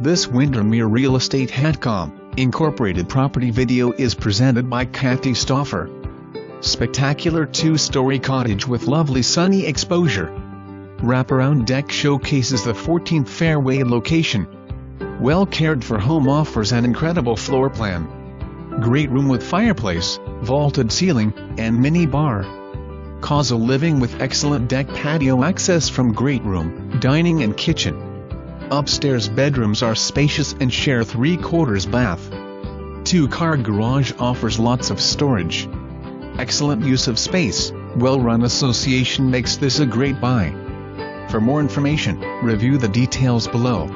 This Windermere Real Estate Whatcom Incorporated property video is presented by Stauffer. Spectacular 2-story cottage with lovely sunny exposure. Wraparound deck showcases the 14th fairway location. Well cared for home offers an incredible floor plan. Great room with fireplace, vaulted ceiling, and mini bar. Causal living with excellent deck patio access from great room, dining and kitchen. Upstairs bedrooms are spacious and share 3/4 bath. 2-car garage offers lots of storage. Excellent use of space, well-run association makes this a great buy. For more information, review the details below.